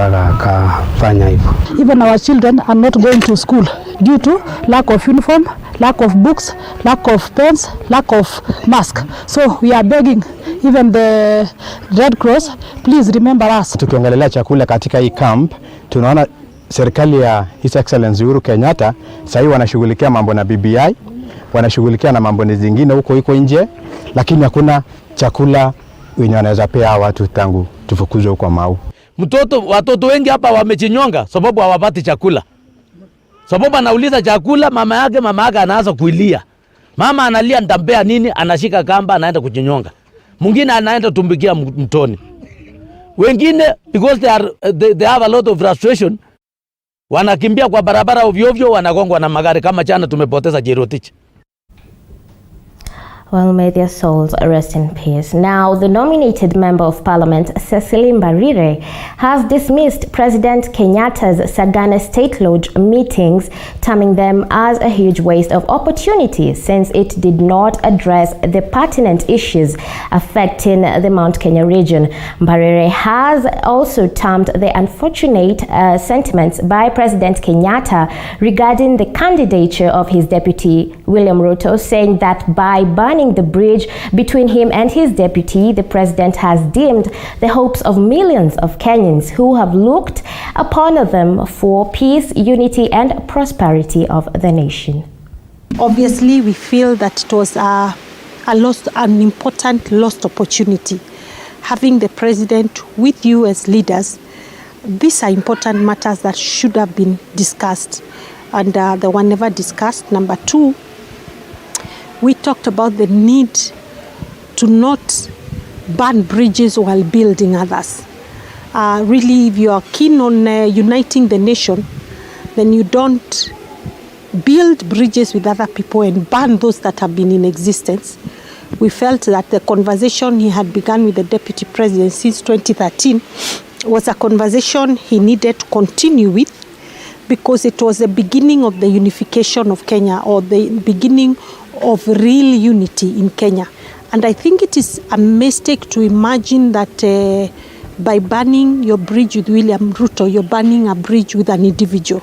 mpaka akafanya hivyo. Even our children are not going to school due to lack of uniform, lack of books, lack of pens, lack of mask. So we are begging even the Red Cross, please remember us. Tukiongelea chakula katika hii camp, tunaona serikali ya His Excellency Uhuru Kenyatta sasa wanashughulikia mambo na BBI, wanashughulikia na mambo zingine huko nje, lakini hakuna chakula wenye wanaweza pea watu tangu tufukuzwe huko Mau. Watoto wengi hapa wamechinyonga sababu hawapati chakula. Sababu anauliza chakula, mama yake anaanza kuilia. Mama analia nitampea nini, anashika kamba anaenda kuchinyonga. Mwingine anaenda tumbikia mtoni. Wengine because they have a lot of frustration, wanakimbia kwa barabara ovyo ovyo, wanagongwa na magari kama jana tumepoteza Jerotich. Well, may their souls rest in peace. Now, the nominated Member of Parliament, Cecily Mbarire, has dismissed President Kenyatta's Sagana State Lodge meetings, terming them as a huge waste of opportunity since it did not address the pertinent issues affecting the Mount Kenya region. Mbarire has also termed the unfortunate sentiments by President Kenyatta regarding the candidature of his deputy, William Ruto, saying that by banning the bridge between him and his deputy, the president has dimmed the hopes of millions of Kenyans who have looked upon them for peace, unity and prosperity of the nation. Obviously, we feel that it was an important lost opportunity. Having the president with you as leaders, these are important matters that should have been discussed, and they were never discussed. Number two, we talked about the need to not burn bridges while building others. Really, if you are keen on uniting the nation, then you don't build bridges with other people and burn those that have been in existence. We felt that the conversation he had begun with the Deputy President since 2013 was a conversation he needed to continue with, because it was the beginning of the unification of Kenya, or the beginning of real unity in Kenya. And I think it is a mistake to imagine that by burning your bridge with William Ruto, you're burning a bridge with an individual.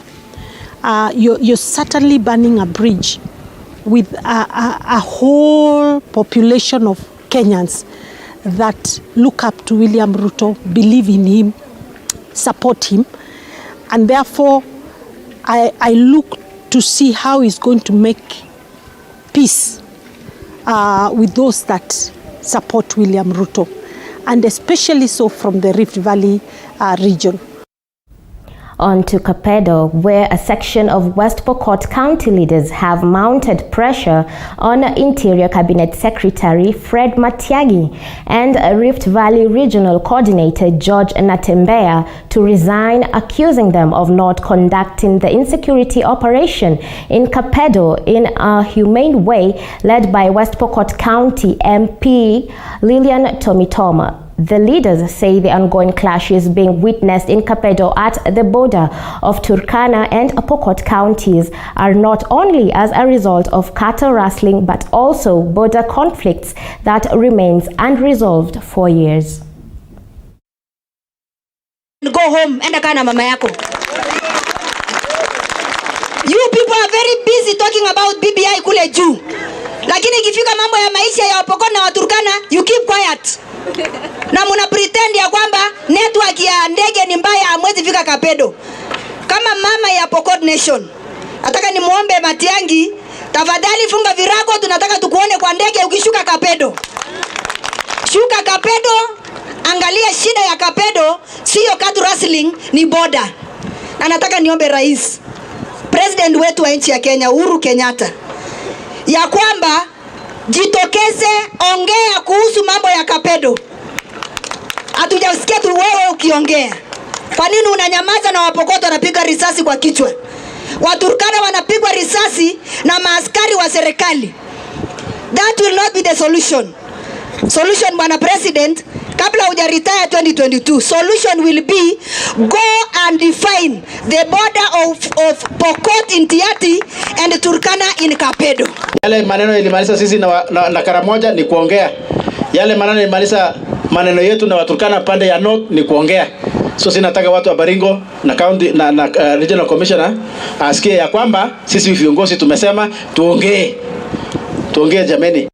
You're certainly burning a bridge with a whole population of Kenyans that look up to William Ruto, believe in him, support him, and therefore I look to see how he's going to make peace with those that support William Ruto, and especially so from the Rift Valley region. On to Kapedo, where a section of West Pokot County leaders have mounted pressure on Interior Cabinet Secretary Fred Matiang'i and Rift Valley Regional Coordinator George Natembeya to resign, accusing them of not conducting the insecurity operation in Kapedo in a humane way, led by West Pokot County MP Lilian Tomitoma. The leaders say the ongoing clashes being witnessed in Kapedo at the border of Turkana and Pokot counties are not only as a result of cattle rustling but also border conflicts that remains unresolved for years. Go home, enda kana mama yako. You people are very busy talking about BBI kule juu. Lakini ikifika mambo ya maisha ya Pokot na Waturkana, you keep quiet. Na muna pretend ya kwamba network ya ndege ni mbaya, hamwezi fika Kapedo. Kama mama ya Pokot Nation, nataka nimuombe Matiang'i, tafadhali funga virago, tunataka tukuone kwa ndege ukishuka Kapedo. Shuka Kapedo, angalia shida ya Kapedo, sio cattle rustling, ni border. Na nataka niombe rais, president wetu wa nchi ya Kenya, Uhuru Kenyatta, ya kwamba jitokeze, ongea kuhusu mambo ya Kapedo. Hatujasikia tu wewe ukiongea. Kwa nini unanyamaza na Wapokoto wanapiga risasi kwa kichwa? Waturkana wanapigwa risasi na maaskari wa serikali. That will not be the solution. Solution, Bwana President, kabla huja retire 2022, solution will be go and define the border of Pokot in Tiaty and Turkana in Kapedo. Yale maneno ilimaliza sisi na Karamoja ni kuongea. Yale maneno ilimaliza maneno yetu na Waturkana pande ya North ni kuongea. So sinataka watu wa Baringo na county na regional commissioner asikie ya kwamba sisi viongozi tumesema tuongee jameni.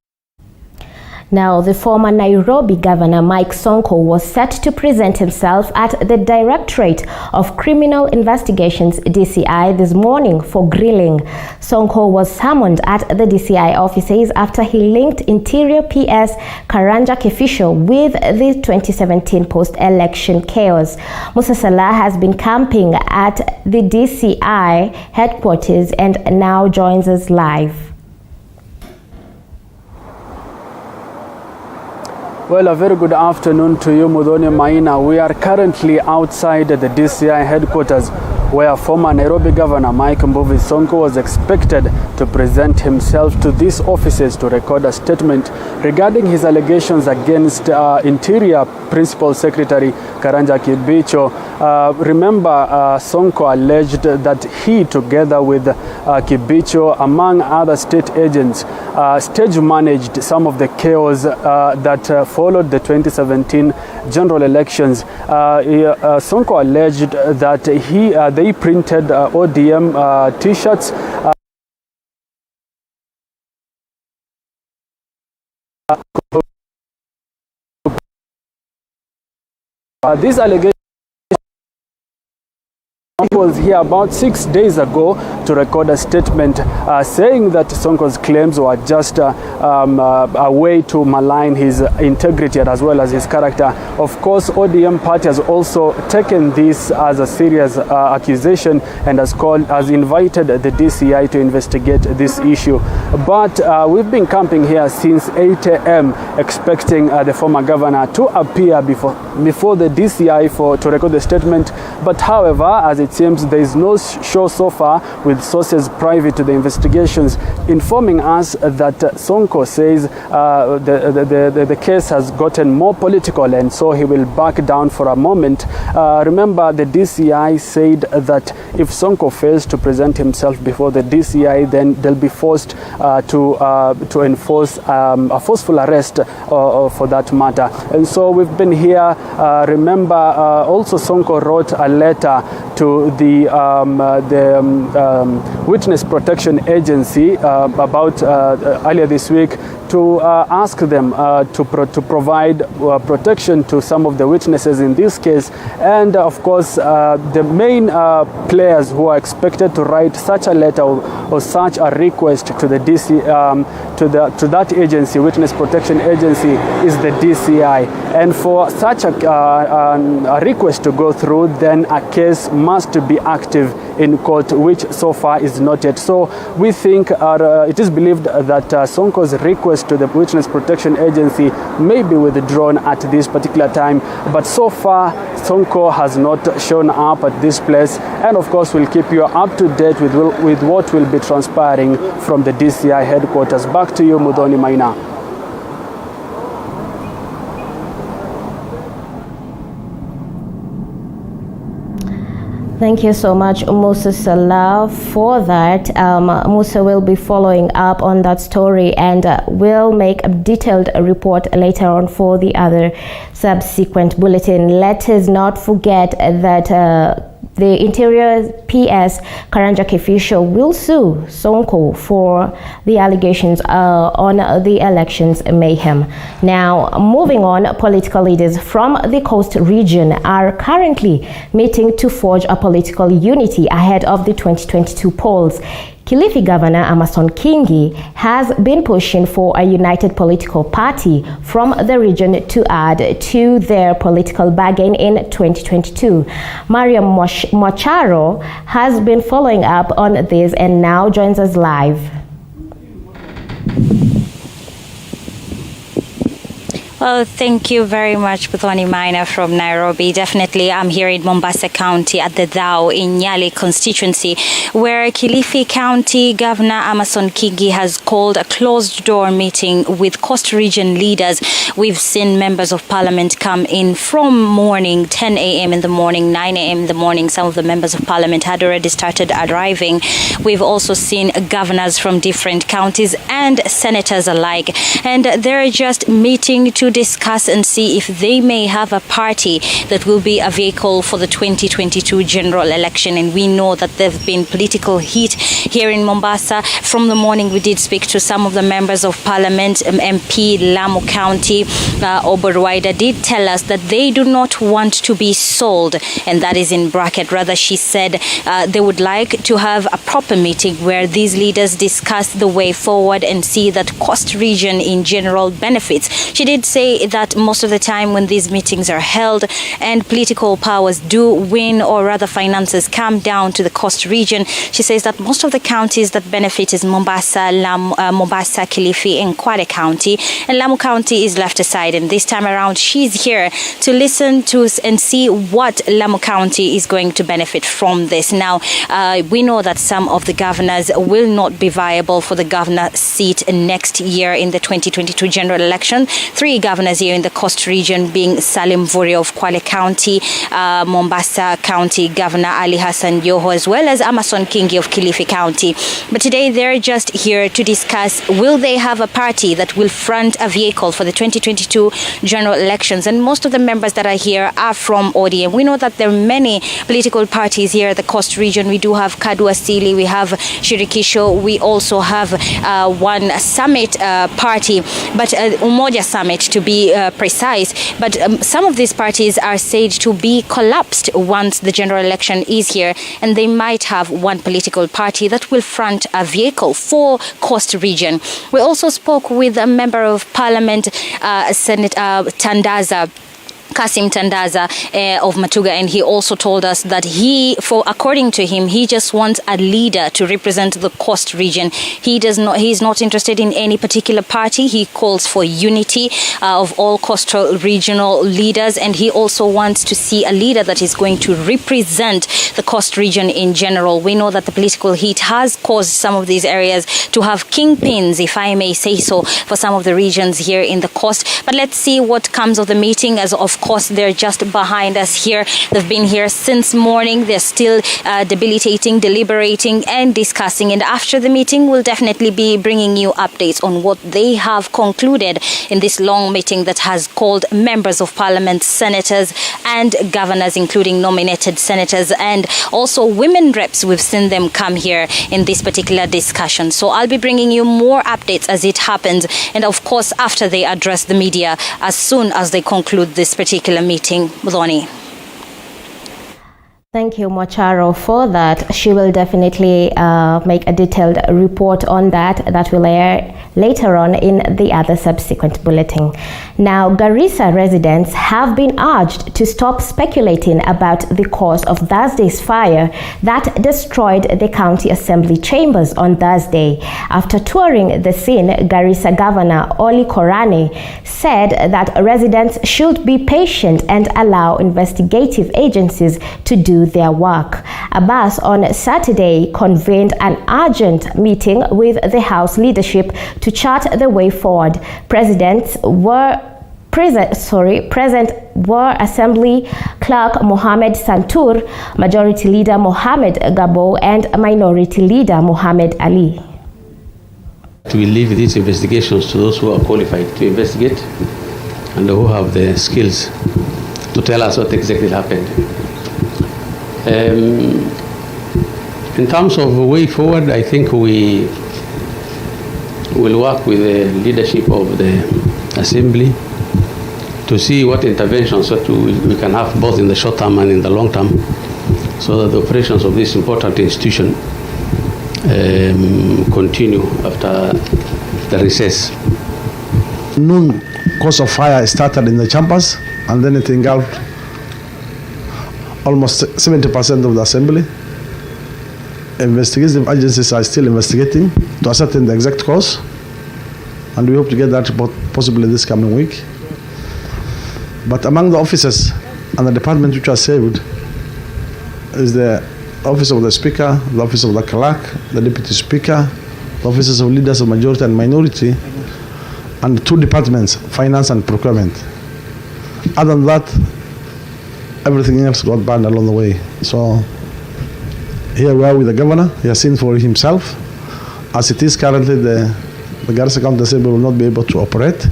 Now, the former Nairobi Governor Mike Sonko was set to present himself at the Directorate of Criminal Investigations DCI this morning for grilling. Sonko was summoned at the DCI offices after he linked Interior PS Karanja Kifisho with the 2017 post-election chaos. Musa Salah has been camping at the DCI headquarters and now joins us live. Well, a very good afternoon to you, Muthoni Maina. We are currently outside the DCI headquarters where former Nairobi Governor Mike Mbuvi Sonko was expected to present himself to these offices to record a statement regarding his allegations against Interior Principal Secretary Karanja Kibicho. Remember, Sonko alleged that he, together with Kibicho, among other state agents, stage managed some of the chaos that followed the 2017 general elections. Sonko alleged that they printed ODM t-shirts these allegations was here about 6 days ago to record a statement saying that Sonko's claims were just a way to malign his integrity as well as his character. Of course, ODM party has also taken this as a serious accusation and has invited the DCI to investigate this issue. But we've been camping here since 8 a.m. expecting the former governor to appear before the DCI to record the statement. But however, as it seems, there is no show so far, with sources private to the investigations informing us that Sonko says the case has gotten more political and so he will back down for a moment. Remember, the DCI said that if Sonko fails to present himself before the DCI, then they'll be forced to enforce a forceful arrest for that matter. And so we've been here. Remember, also Sonko wrote a letter to the Witness Protection Agency about earlier this week to ask them to provide protection to some of the witnesses in this case. And of course, the main players who are expected to write such a letter or such a request to the to that agency, Witness Protection Agency, is the DCI. And for such a request to go through, then a case must be active in court, which so far is not yet. So we think it is believed that Sonko's request to the Witness Protection Agency may be withdrawn at this particular time. But so far, Sonko has not shown up at this place. And of course, we'll keep you up to date with what will be transpiring from the DCI headquarters. Back to you, Muthoni Maina. Thank you so much, Musa Salah, for that. Musa will be following up on that story and will make a detailed report later on for the other subsequent bulletin. Let us not forget that the Interior PS Karanja Kifisho will sue Sonko for the allegations on the elections mayhem. Now, moving on, political leaders from the coast region are currently meeting to forge a political unity ahead of the 2022 polls. Kilifi Governor Amason Kingi has been pushing for a united political party from the region to add to their political bargain in 2022. Mariam Mwacharo has been following up on this and now joins us live. Well, thank you very much, Muthoni Maina from Nairobi. Definitely, I'm here in Mombasa County at the Dhao in Nyali constituency, where Kilifi County Governor Amason Kingi has called a closed-door meeting with coast region leaders. We've seen members of parliament come in from morning, 10 a.m. in the morning, 9 a.m. in the morning. Some of the members of parliament had already started arriving. We've also seen governors from different counties and senators alike. And they're just meeting to discuss and see if they may have a party that will be a vehicle for the 2022 general election. And we know that there have been political heat here in Mombasa. From the morning, we did speak to some of the members of parliament. MP Lamu County, Oborwaida, did tell us that they do not want to be sold, and that is in bracket. Rather, she said they would like to have a proper meeting where these leaders discuss the way forward and see that Coast region in general benefits. She did say that most of the time when these meetings are held and political powers do win, or rather finances come down to the Coast region, she says that most of the counties that benefit is Mombasa, Mombasa, Kilifi and Kwale County, and Lamu County is left aside. And this time around, she's here to listen to and see what Lamu County is going to benefit from this. Now, we know that some of the governors will not be viable for the governor seat next year in the 2022 general election. 3 governors here in the Coast region being Salim Mvurya of Kwale County, Mombasa County Governor Ali Hassan Joho, as well as Amason Kingi of Kilifi County. But today they're just here to discuss, will they have a party that will front a vehicle for the 2022 general elections? And most of the members that are here are from ODM. We know that there are many political parties here at the Coast region. We do have Kadu Asili, we have Shirikisho, we also have one summit party, but Umoja Summit to be precise. But some of these parties are said to be collapsed once the general election is here, and they might have one political party that will front a vehicle for Coast region. We also spoke with a member of parliament, Senator Tandaza, Kasim Tandaza of Matuga, and he also told us that according to him, he just wants a leader to represent the Coast region. He's not interested in any particular party. He calls for unity of all coastal regional leaders, and he also wants to see a leader that is going to represent the Coast region in general. We know that the political heat has caused some of these areas to have kingpins, if I may say so, for some of the regions here in the Coast. But let's see what comes of the meeting, as of course they're just behind us here. They've been here since morning. They're still debilitating, deliberating and discussing, and after the meeting we'll definitely be bringing you updates on what they have concluded in this long meeting that has called members of parliament, senators and governors, including nominated senators and also women reps. We've seen them come here in this particular discussion, so I'll be bringing you more updates as it happens, and of course after they address the media as soon as they conclude this particular meeting. Mudhoni. Thank you, Mocharo, for that. She will definitely make a detailed report on that will air later on in the other subsequent bulletin. Now, Garissa residents have been urged to stop speculating about the cause of Thursday's fire that destroyed the county assembly chambers on Thursday. After touring the scene, Garissa Governor Oli Korane said that residents should be patient and allow investigative agencies to do their work. Abbas on Saturday convened an urgent meeting with the House leadership to chart the way forward. Present were Assembly Clerk Mohamed Santur, Majority Leader Mohamed Gabo, and Minority Leader Mohamed Ali. We leave these investigations to those who are qualified to investigate and who have the skills to tell us what exactly happened. In terms of a way forward, I think we will work with the leadership of the Assembly to see what interventions that we can have both in the short term and in the long term, so that the operations of this important institution continue after the recess. Noon cause of fire started in the chambers, and then it engulfed almost 70% of the assembly. Investigative agencies are still investigating to ascertain the exact cause, and we hope to get that report possibly this coming week. But among the offices and the departments which are saved is the office of the Speaker, the office of the Clerk, the Deputy Speaker, the offices of leaders of majority and minority, and 2 departments, finance and procurement. Other than that, everything else got burned along the way. So here we are with the governor. He has seen for himself. As it is currently, the Garissa County Assembly will not be able to operate.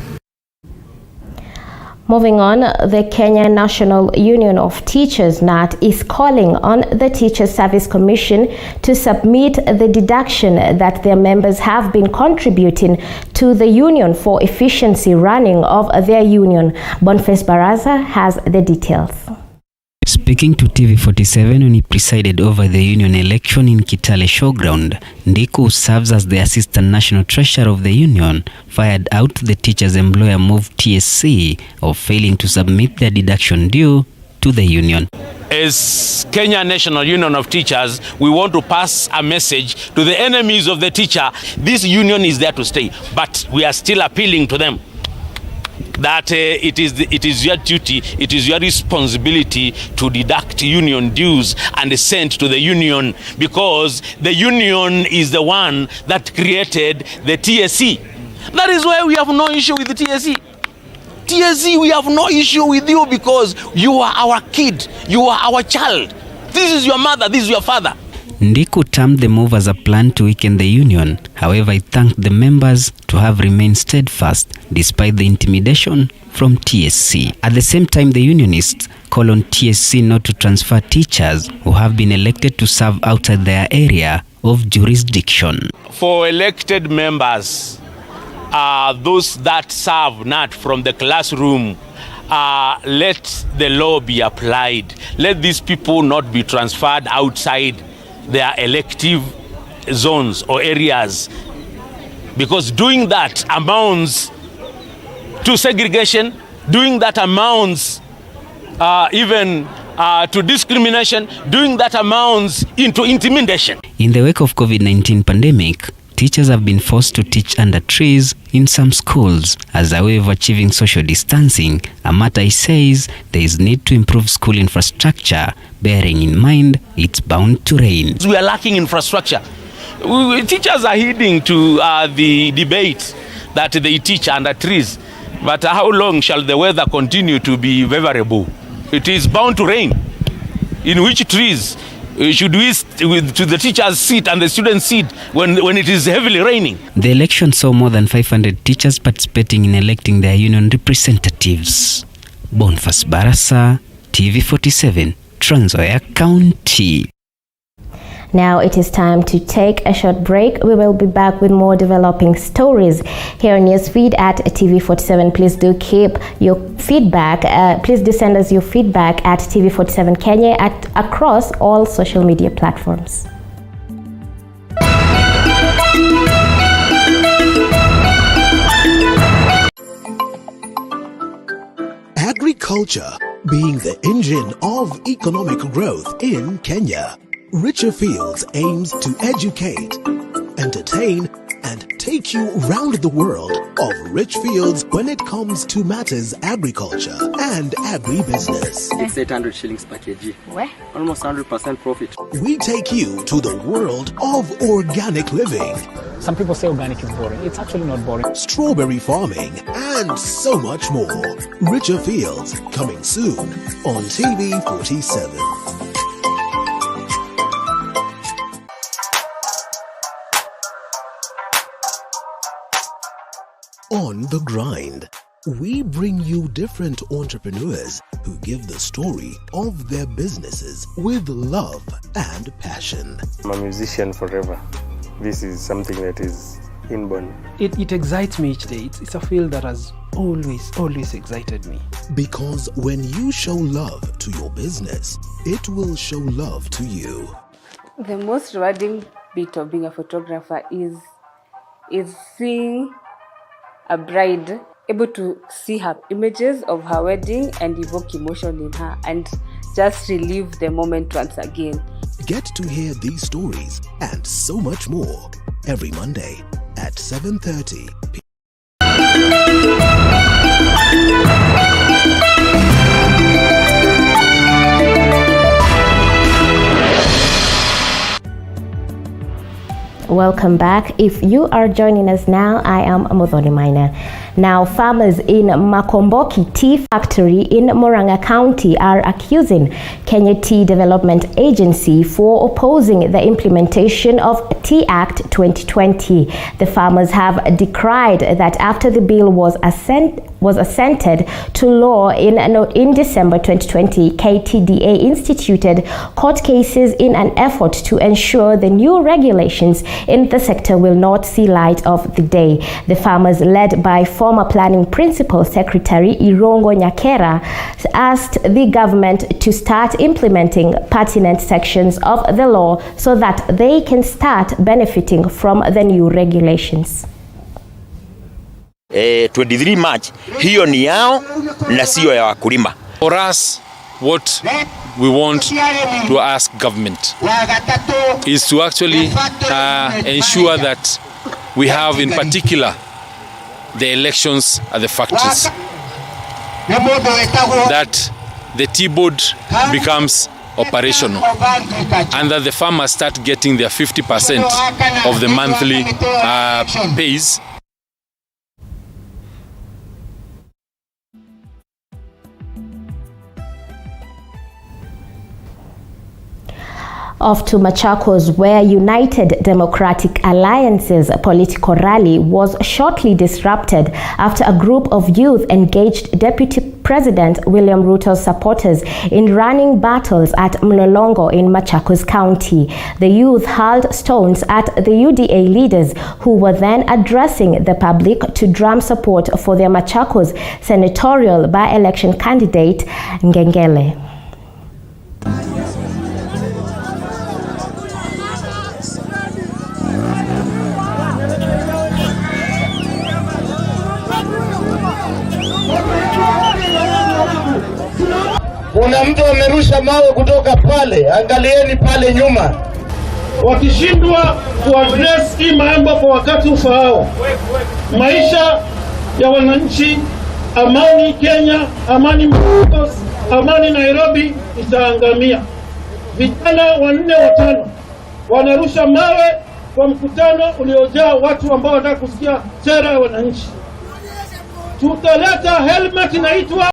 Moving on, the Kenya National Union of Teachers, NAT, is calling on the Teachers Service Commission to submit the deduction that their members have been contributing to the union for efficiency running of their union. Boniface Baraza has the details. Speaking to TV47 when he presided over the union election in Kitale Showground, Ndiku, who serves as the Assistant National Treasurer of the union, fired out the teachers' employer move TSC of failing to submit their deduction due to the union. As Kenya National Union of Teachers, we want to pass a message to the enemies of the teacher. This union is there to stay, but we are still appealing to them that it is your duty, it is your responsibility to deduct union dues and send to the union, because the union is the one that created the TSC. That is why we have no issue with the TSC. TSC, we have no issue with you because you are our kid, you are our child. This is your mother, this is your father. Ndiku termed the move as a plan to weaken the union. However, he thanked the members to have remained steadfast despite the intimidation from TSC. At the same time, the unionists call on TSC not to transfer teachers who have been elected to serve outside their area of jurisdiction. For elected members, those that serve not from the classroom, let the law be applied. Let these people not be transferred outside their elective zones or areas, because doing that amounts to segregation, doing that amounts even to discrimination, doing that amounts into intimidation. In the wake of COVID-19 pandemic, teachers have been forced to teach under trees in some schools as a way of achieving social distancing, a matter he says there is need to improve school infrastructure, bearing in mind it's bound to rain. We are lacking infrastructure. Teachers are heeding to the debate that they teach under trees, but how long shall the weather continue to be favorable? It is bound to rain. In which trees should we to the teachers sit and the students sit when it is heavily raining? The election saw more than 500 teachers participating in electing their union representatives. Boniface Barasa, TV47, Trans Nzoia County. Now it is time to take a short break. We will be back with more developing stories here on Newsfeed at TV47. Please do keep your feedback. Please do send us your feedback at TV47 Kenya across all social media platforms. Agriculture being the engine of economic growth in Kenya. Richer Fields aims to educate, entertain, and take you round the world of Rich Fields when it comes to matters agriculture and agribusiness. It's 800 shillings per kg. Where? Almost 100% profit. We take you to the world of organic living. Some people say organic is boring. It's actually not boring. Strawberry farming and so much more. Richer Fields coming soon on TV47. On the Grind, we bring you different entrepreneurs who give the story of their businesses with love and passion. I'm a musician forever. This is something that is inborn. It excites me each day. It's a field that has always excited me. Because when you show love to your business, it will show love to you. The most rewarding bit of being a photographer is seeing a bride able to see her images of her wedding and evoke emotion in her and just relive the moment once again. Get to hear these stories and so much more every Monday at 7:30 p.m. Welcome back. If you are joining us now, I am Muthoni Maina. Now, farmers in Makomboki Tea Factory in Murang'a County are accusing Kenya Tea Development Agency for opposing the implementation of Tea Act 2020. The farmers have decried that after the bill was assented to law in December 2020, KTDA instituted court cases in an effort to ensure the new regulations in the sector will not see light of the day. The farmers, led by former Planning Principal Secretary Irongo Nyakera, asked the government to start implementing pertinent sections of the law so that they can start benefiting from the new regulations. 23 March, hiyo ni yao na sio ya wakulima. For us, what we want to ask government is to actually ensure that we have, in particular, the elections at the factories, that the tea board becomes operational, and that the farmers start getting their 50% of the monthly pays. Off to Machakos, where United Democratic Alliance's political rally was shortly disrupted after a group of youth engaged Deputy President William Ruto's supporters in running battles at Mlolongo in Machakos County. The youth hurled stones at the UDA leaders, who were then addressing the public to drum support for their Machakos senatorial by-election candidate Ngengele. Kuna mtu amerusha mawe kutoka pale, angalieni pale nyuma. Wakishindwa kuaddress hii mambo kwa wakati ufaao, maisha ya wananchi, amani Kenya, amani Machakos, amani Nairobi itaangamia. Vijana 4-5 wanarusha mawe kwa mkutano uliojaa watu ambao wanataka kusikia sera ya wananchi. Tutaleta helmet inaitwa